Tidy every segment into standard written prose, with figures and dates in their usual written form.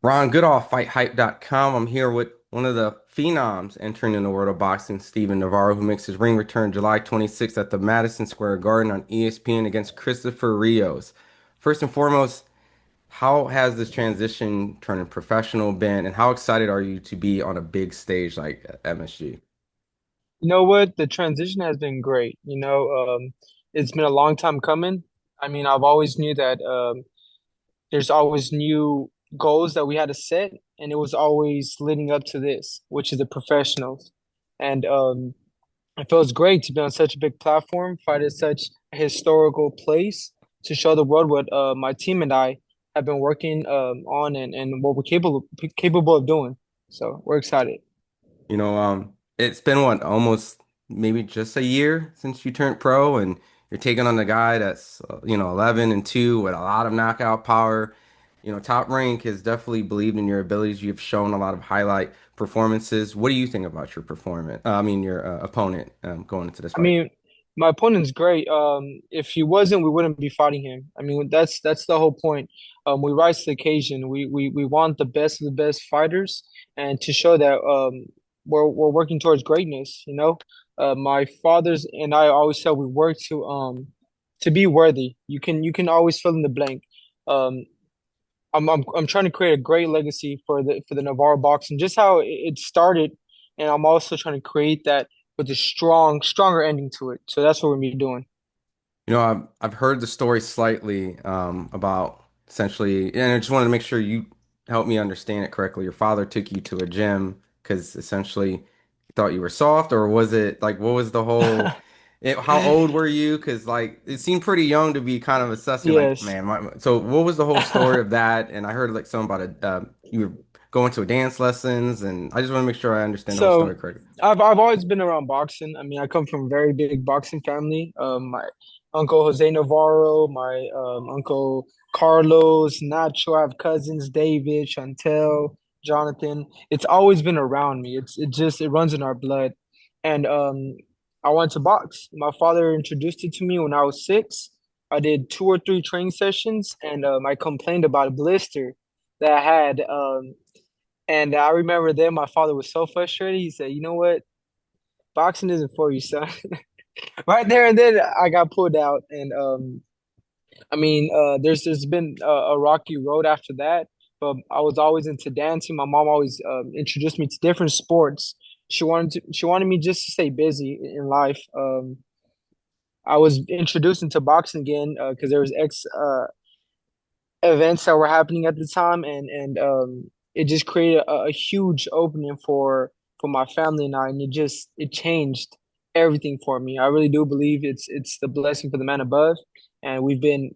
Ron Goodall, FightHype.com. I'm here with one of the phenoms entering in the world of boxing, Steven Navarro, who makes his ring return July 26th at the Madison Square Garden on ESPN against Christopher Rios. First and foremost, how has this transition turning professional been, and how excited are you to be on a big stage like MSG? You know what? The transition has been great. It's been a long time coming. I mean, I've always knew that there's always new goals that we had to set, and it was always leading up to this, which is the professionals. And it feels great to be on such a big platform, fight at such a historical place to show the world what my team and I have been working on and what we're capable of doing. So we're excited. It's been what, almost maybe just a year since you turned pro, and you're taking on the guy that's 11-2 with a lot of knockout power. Top Rank has definitely believed in your abilities. You've shown a lot of highlight performances. What do you think about your performance? I mean, your opponent going into this I fight. mean, my opponent's great. If he wasn't, we wouldn't be fighting him. I mean, that's the whole point. We rise to the occasion. We want the best of the best fighters, and to show that we're working towards greatness. My fathers and I always said we work to be worthy. You can always fill in the blank. Um, I'm trying to create a great legacy for the Navarro boxing, just how it started, and I'm also trying to create that with a stronger ending to it. So that's what we're gonna be doing. I've heard the story slightly about essentially, and I just wanted to make sure you help me understand it correctly. Your father took you to a gym because essentially he thought you were soft, or was it like what was the whole? How old were you? Because like it seemed pretty young to be kind of assessing like, Yes. man. So what was the whole story of that? And I heard like something about it. You were going to a dance lessons, and I just want to make sure I understand the whole So story correctly. I've always been around boxing. I mean, I come from a very big boxing family. My uncle Jose Navarro, my uncle Carlos, Nacho. I have cousins David, Chantel, Jonathan. It's always been around me. It runs in our blood. And I wanted to box. My father introduced it to me when I was 6. I did 2 or 3 training sessions, and I complained about a blister that I had. And I remember then my father was so frustrated. He said, "You know what? Boxing isn't for you, son." Right there and then I got pulled out. And I mean, there's been a rocky road after that, but I was always into dancing. My mom always introduced me to different sports. She wanted me just to stay busy in life. I was introduced into boxing again because there was X events that were happening at the time, and it just created a huge opening for my family and I, and it changed everything for me. I really do believe it's the blessing for the man above, and we've been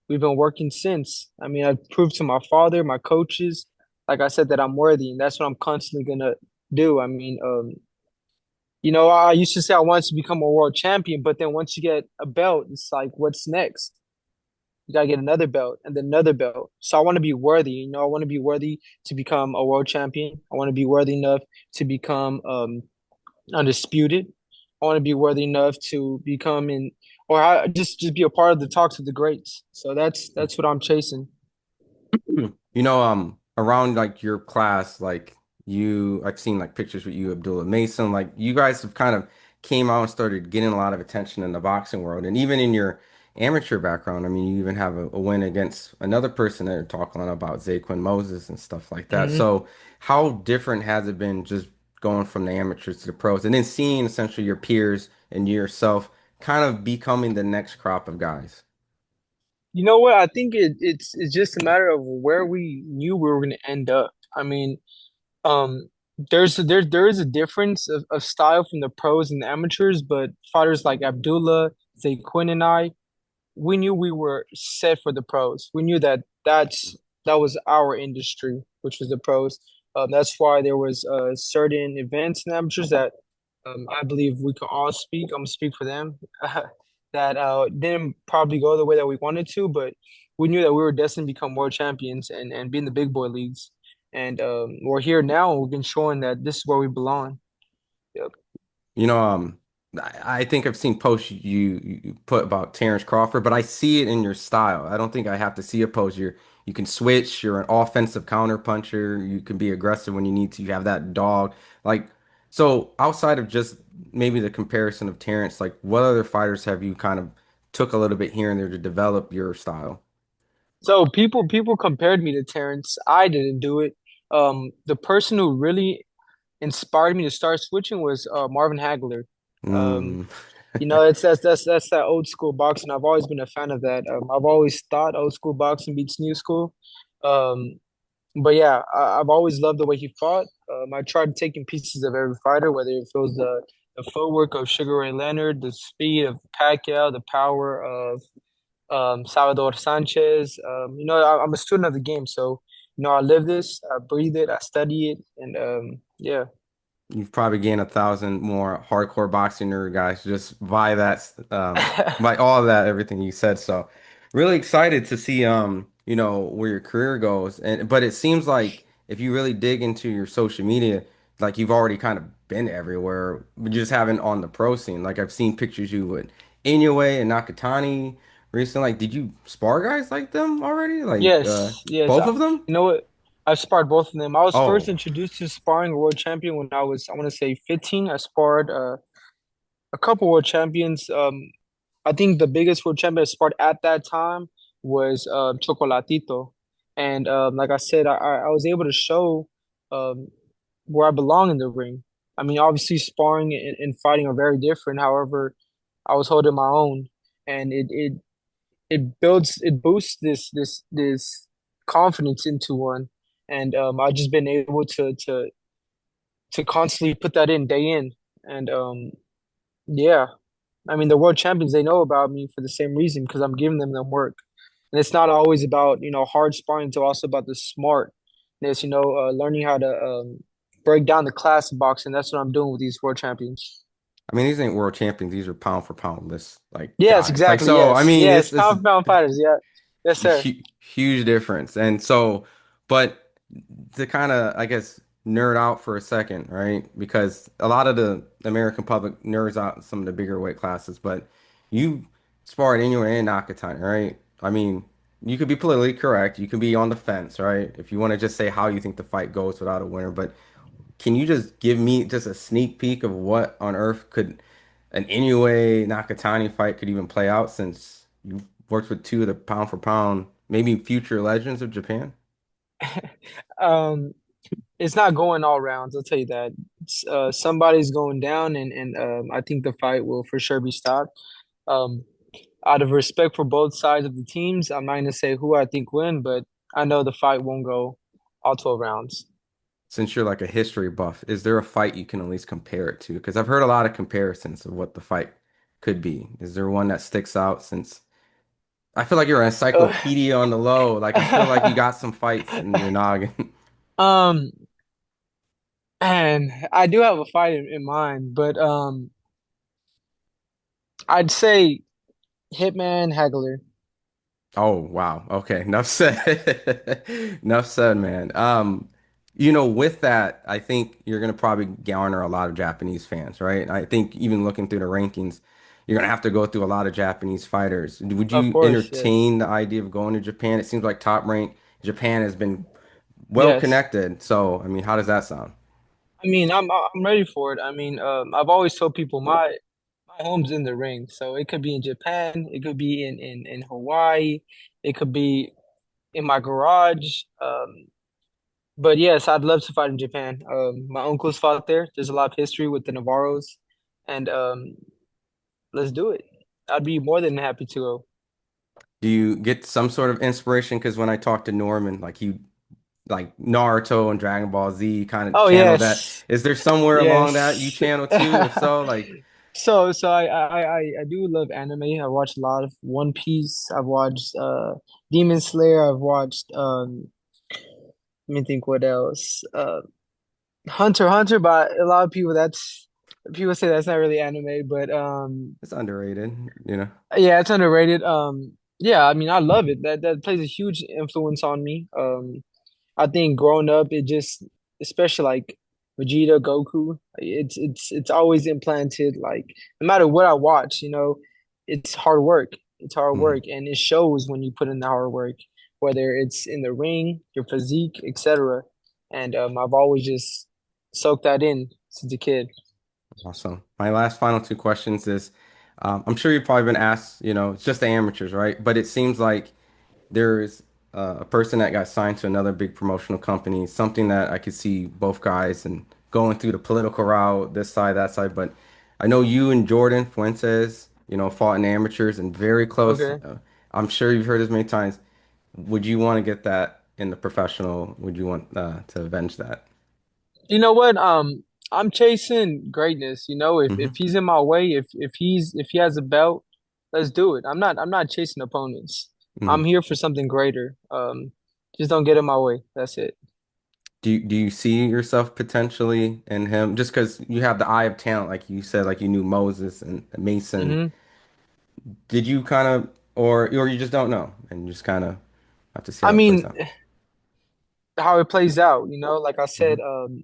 working since. I mean, I proved to my father, my coaches, like I said, that I'm worthy, and that's what I'm constantly gonna do. I mean, I used to say I wanted to become a world champion, but then once you get a belt, it's like, what's next? You gotta get another belt and then another belt. So I want to be worthy. I want to be worthy to become a world champion. I want to be worthy enough to become undisputed. I want to be worthy enough to become in or just be a part of the talks of the greats. So that's what I'm chasing. Around like your class, like I've seen like pictures with you, Abdullah Mason, like you guys have kind of came out and started getting a lot of attention in the boxing world. And even in your amateur background, I mean, you even have a win against another person that you're talking about, Zaquin Moses and stuff like that. Hmm. So how different has it been just going from the amateurs to the pros and then seeing essentially your peers and yourself kind of becoming the next crop of guys? You know what? I think it's just a matter of where we knew we were going to end up. I mean, Um, there is a difference of style from the pros and the amateurs, but fighters like Abdullah, say Quinn and I, we knew we were set for the pros. We knew that was our industry, which was the pros. That's why there was certain events in amateurs that I believe we could all speak. I'm gonna speak for them that didn't probably go the way that we wanted to, but we knew that we were destined to become world champions and be in the big boy leagues. And we're here now, and we've been showing that this is where we belong. Yep. You know, I think I've seen posts you put about Terrence Crawford, but I see it in your style. I don't think I have to see a post. you can switch. You're an offensive counter puncher. You can be aggressive when you need to. You have that dog. Like, so outside of just maybe the comparison of Terrence, like what other fighters have you kind of took a little bit here and there to develop your style? So people compared me to Terrence. I didn't do it. The person who really inspired me to start switching was Marvin Hagler. Um, Mm. it's that's that old school boxing. I've always been a fan of that. I've always thought old school boxing beats new school. Um, but yeah, I've always loved the way he fought. I tried taking pieces of every fighter, whether it was the footwork of Sugar Ray Leonard, the speed of Pacquiao, the power of Salvador Sanchez. I'm a student of the game, so I live this, I breathe it, I study it, and yeah. You've probably gained 1,000 more hardcore boxing nerd guys just by that, by all of that, everything you said. So, really excited to see, where your career goes. And but it seems like if you really dig into your social media, like you've already kind of been everywhere, but you just haven't on the pro scene. Like I've seen pictures you with Inoue and Nakatani recently. Like, did you spar guys like them already? Like, Yes, yes. both of them? You know what? I've sparred both of them. I was first Oh. introduced to sparring a world champion when I want to say 15. I sparred a couple world champions. I think the biggest world champion I sparred at that time was Chocolatito. And like I said, I was able to show um, where I belong in the ring. I mean, obviously, sparring and fighting are very different. However, I was holding my own, and it boosts this confidence into one. And I've just been able to constantly put that in day in. And yeah, I mean, the world champions, they know about me for the same reason because I'm giving them work. And it's not always about, hard sparring, it's also about the smartness, learning how to break down the class of boxing. That's what I'm doing with these world champions. I mean, these ain't world champions. These are pound for pound list like Yes, guys. Like exactly. so, I Yes. mean, Yes. it's Pound for pound fighters. Yeah. Yes, sir. huge difference. And so, but to kind of, I guess, nerd out for a second, right? Because a lot of the American public nerds out in some of the bigger weight classes, but you sparred Inoue and Nakatani, right? I mean, you could be politically correct. You can be on the fence, right? If you want to just say how you think the fight goes without a winner, but can you just give me just a sneak peek of what on earth could an Inoue Nakatani fight could even play out since you've worked with two of the pound for pound, maybe future legends of Japan? Um, it's not going all rounds. I'll tell you that. Somebody's going down, and I think the fight will for sure be stopped. Um, Out of respect for both sides of the teams, I'm not gonna say who I think win, but I know the fight won't go all 12 rounds. Since you're like a history buff, is there a fight you can at least compare it to? Because I've heard a lot of comparisons of what the fight could be. Is there one that sticks out since I feel like you're an Uh, encyclopedia on the low? Like I feel like you got some fights in your noggin. um, and I do have a fight in mind, but I'd say Hitman Hagler. Oh wow. Okay. Enough said. Enough said, man. With that, I think you're gonna probably garner a lot of Japanese fans, right? I think even looking through the rankings, you're gonna have to go through a lot of Japanese fighters. Would Of you course, yes. entertain the idea of going to Japan? It seems like Top Rank Japan has been well Yes. connected. So, I mean, how does that sound? I mean, I'm ready for it. I mean, I've always told people my home's in the ring, so it could be in Japan, it could be in Hawaii, it could be in my garage. But yes, I'd love to fight in Japan. My uncles fought there. There's a lot of history with the Navarros, and let's do it. I'd be more than happy to go. Do you get some sort of inspiration? Because when I talked to Norman, like he like Naruto and Dragon Ball Z kind of Oh channel that. yes, Is there somewhere along that you yes. channel too? If so, like So I do love anime. I watch a lot of One Piece. I've watched Demon Slayer. I've watched let me think what else. Hunter x Hunter, but a lot of people say that's not really anime, but it's underrated. yeah, it's underrated. Yeah, I mean I love it. That plays a huge influence on me. I think growing up, it just, especially like Vegeta, Goku, it's always implanted. Like no matter what I watch, it's hard work. It's hard Mhm. work, and it shows when you put in the hard work. whether it's in the ring, your physique, etc. And I've always just soaked that in since a kid. Awesome. My last final two questions is, I'm sure you've probably been asked, it's just the amateurs, right? But it seems like there's a person that got signed to another big promotional company, something that I could see both guys and going through the political route, this side, that side. But I know you and Jordan Fuentes, fought in amateurs and very close. Okay. I'm sure you've heard this many times. Would you want to get that in the professional? Would you want to avenge that? You know what? I'm chasing greatness. If Hmm. he's in my way, if he has a belt, let's do it. I'm not chasing opponents. I'm Hmm. here for something greater. Just don't get in my way. That's it. Do you see yourself potentially in him? Just because you have the eye of talent, like you said, like you knew Moses and Mason. Hmm. Did you kind of, or you just don't know, and you just kind of have to see I how it plays mean, out? how it plays out. Like I said, Hmm.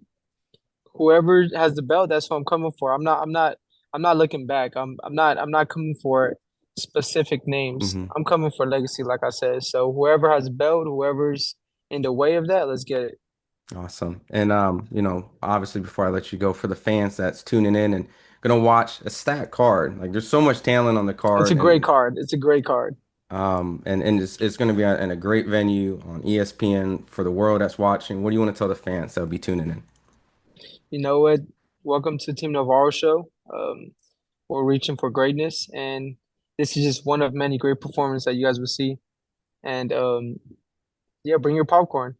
whoever has the belt, that's what I'm coming for. I'm not looking back. I'm not coming for specific names. Hmm. I'm coming for legacy, like I said. So whoever has the belt, whoever's in the way of that, let's get it. Awesome. And obviously before I let you go, for the fans that's tuning in and gonna watch a stat card, like there's so much talent on the It's a card, great and card. It's a great card. it's gonna be in a great venue on ESPN for the world that's watching. What do you want to tell the fans that'll be tuning in? You know what? Welcome to the Team Navarro show. We're reaching for greatness, and this is just one of many great performances that you guys will see. And yeah, bring your popcorn.